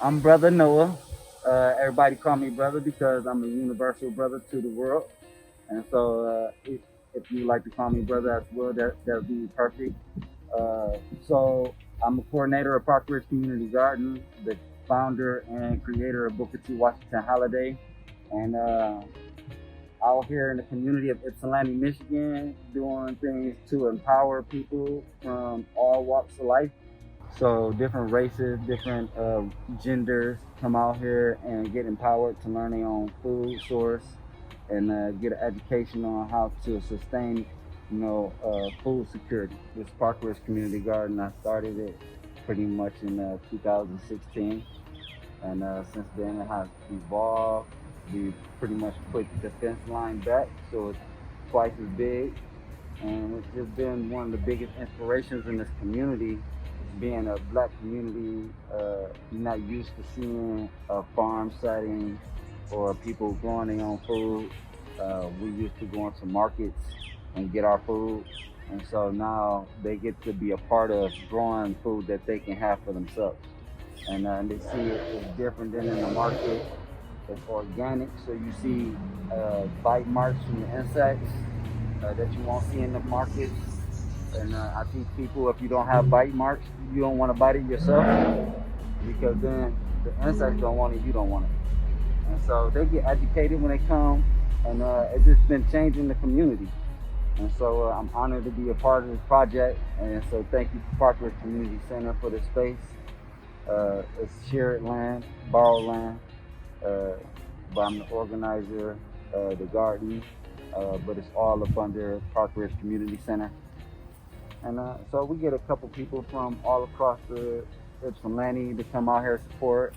I'm Brother Noah. Everybody call me brother because I'm a universal brother to the world. And so if you like to call me brother as well, that'd be perfect. So I'm a coordinator of Parkridge Community Garden, the founder and creator of Booker T. Washington Holiday. And out here in the community of Ypsilanti, Michigan, doing things to empower people from all walks of life. So different races, different genders come out here and get empowered to learn their own food source and get an education on how to sustain, food security. This Parkridge Community Garden, I started it pretty much in 2016, and since then it has evolved. We pretty much put the fence line back, so it's twice as big, and it's just been one of the biggest inspirations in this community. Being a black community, you're not used to seeing a farm setting or people growing their own food. We used to go into markets and get our food, and so now they get to be a part of growing food that they can have for themselves. And they see it's different than in the market. It's organic, so you see bite marks from the insects that you won't see in the markets. And I teach people if you don't have bite marks, you don't want to bite it yourself because then the insects don't want it, you don't want it. And so they get educated when they come, and it's just been changing the community. And so I'm honored to be a part of this project. And so thank you to Parkridge Community Center for this space. It's shared land, borrowed land, uh, but I'm the organizer, the garden, but it's all up under Parkridge Community Center. And so we get a couple people from all across the Ypsilanti to come out here and support.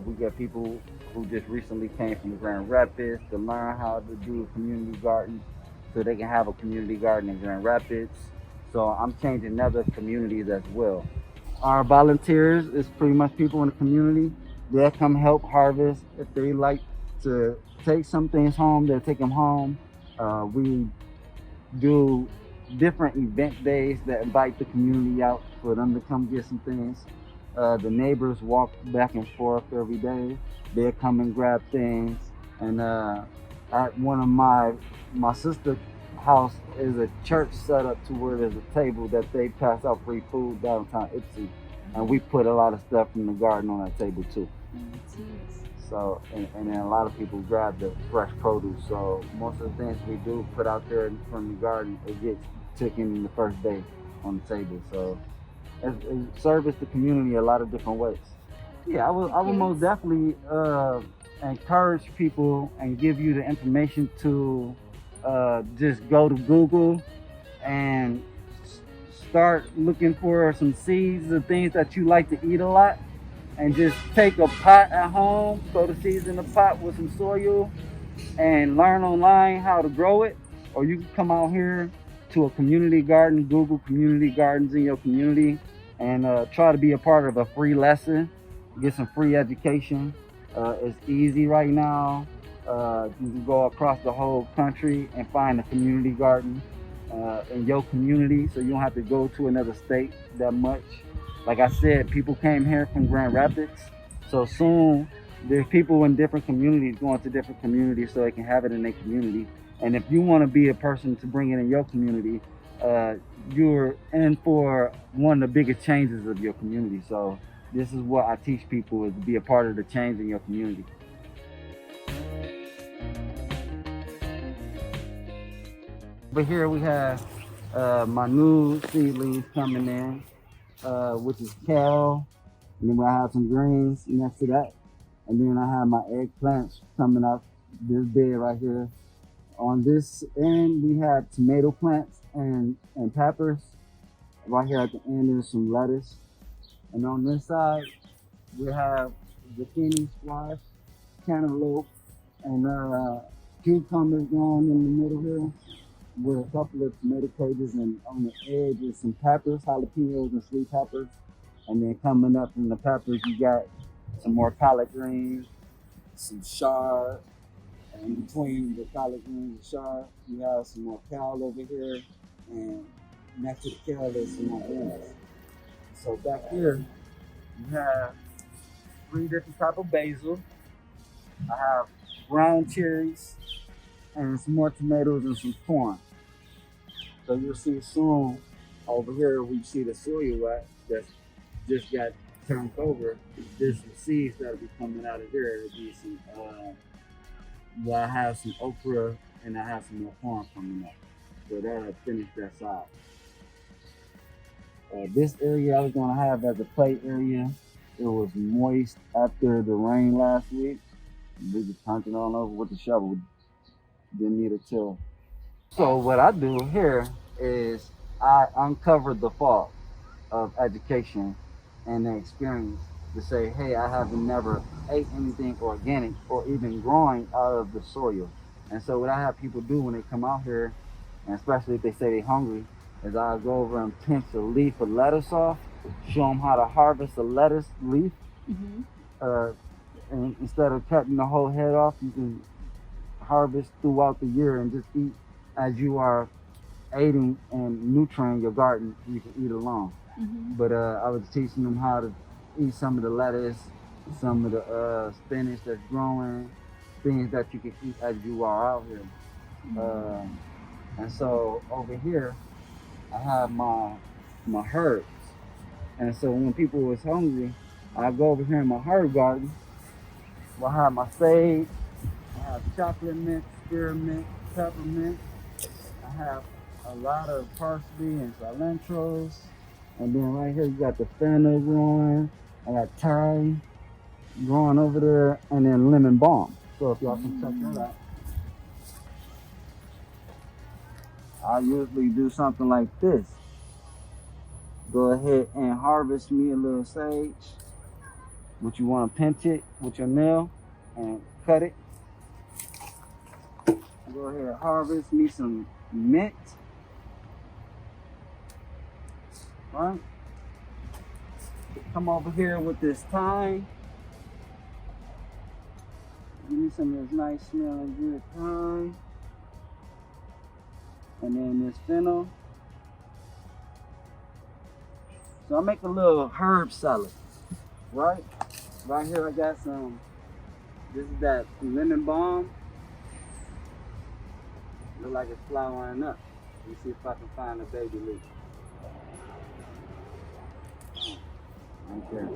We get people who just recently came from Grand Rapids to learn how to do a community garden so they can have a community garden in Grand Rapids. So I'm changing other communities as well. Our volunteers is pretty much people in the community. They'll come help harvest. If they like to take some things home, they'll take them home. We do different event days that invite the community out for them to come get some things. The neighbors walk back and forth every day. They'll come and grab things. And at one of my sister house is a church set up to where there's a table that they pass out free food downtown Ypsi. And we put a lot of stuff from the garden on that table too. So, and then a lot of people grab the fresh produce. So most of the things we do put out there from the garden, it gets taken in the first day on the table. So it service the community a lot of different ways. Yeah, I would most definitely encourage people and give you the information to just go to Google and start looking for some seeds of things that you like to eat a lot, and just take a pot at home, throw the seeds in the pot with some soil, and learn online how to grow it. Or you can come out here to a community garden, Google community gardens in your community, and try to be a part of a free lesson, get some free education. It's easy right now. You can go across the whole country and find a community garden in your community, so you don't have to go to another state that much. Like I said, people came here from Grand Rapids, so soon there's people in different communities going to different communities so they can have it in their community. And if you want to be a person to bring it in your community, you're in for one of the biggest changes of your community. So this is what I teach people, is to be a part of the change in your community. Over here we have my new seedlings coming in, which is kale, and then I have some greens next to that, and then I have my eggplants coming up this bed right here. On this end, we have tomato plants and peppers. Right here at the end, there's some lettuce, and on this side, we have zucchini, squash, cantaloupe, and cucumbers going in the middle here, with a couple of tomato pages, and on the edge is some peppers, jalapenos and sweet peppers. And then coming up from the peppers, you got some more collard greens, some chard, and between the collard greens and chard, you have some more kale over here, and next to the kale there's some more beans. So back here, you have 3 different type of basil. I have brown cherries and some more tomatoes and some corn. So you'll see soon over here we see the soil that's just got turned over. There's some seeds that'll be coming out of here. It'll be some I have some okra and I have some more corn coming up. So that'll finish that side. This area I was gonna have as a play area. It was moist after the rain last week. We just punching all over with the shovel. Didn't need a till. So what I do here is I uncover the fault of education and the experience to say, hey, I haven't never ate anything organic or even growing out of the soil. And so what I have people do when they come out here, and especially if they say they're hungry, is I go over and pinch a leaf of lettuce off, show them how to harvest a lettuce leaf. And instead of cutting the whole head off, you can harvest throughout the year and just eat as you are aiding and nurturing your garden. You can eat alone. But I was teaching them how to eat some of the lettuce, some of the spinach that's growing, things that you can eat as you are out here. And so over here, I have my herbs. And so when people was hungry, I go over here in my herb garden. I have my sage, I have chocolate mint, spearmint, peppermint. I have a lot of parsley and cilantros. And then right here you got the fennel growing. I got thyme growing over there, and then lemon balm. So if y'all can check that out. I usually do something like this. Go ahead and harvest me a little sage. What you want to pinch it with your nail and cut it. Go ahead and harvest me some mint. Right? Come over here with this thyme. Give me some of this nice smelling good thyme. And then this fennel. So I make a little herb salad, right? Right here I got some, this is that lemon balm. Look like it's flowering up. Let me see if I can find a baby leaf. Right there.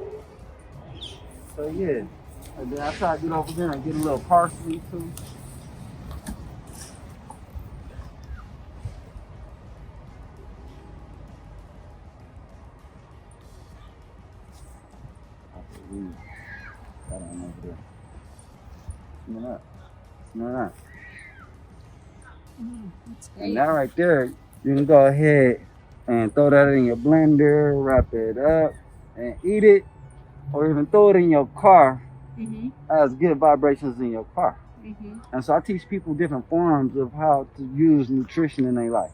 So yeah, and then I try to get over here and get a little parsley too. That one over there. Smell that. Smell that. That's great. And now right there, you can go ahead and throw that in your blender, wrap it up, and eat it, or even throw it in your car as good vibrations in your car. And so I teach people different forms of how to use nutrition in their life.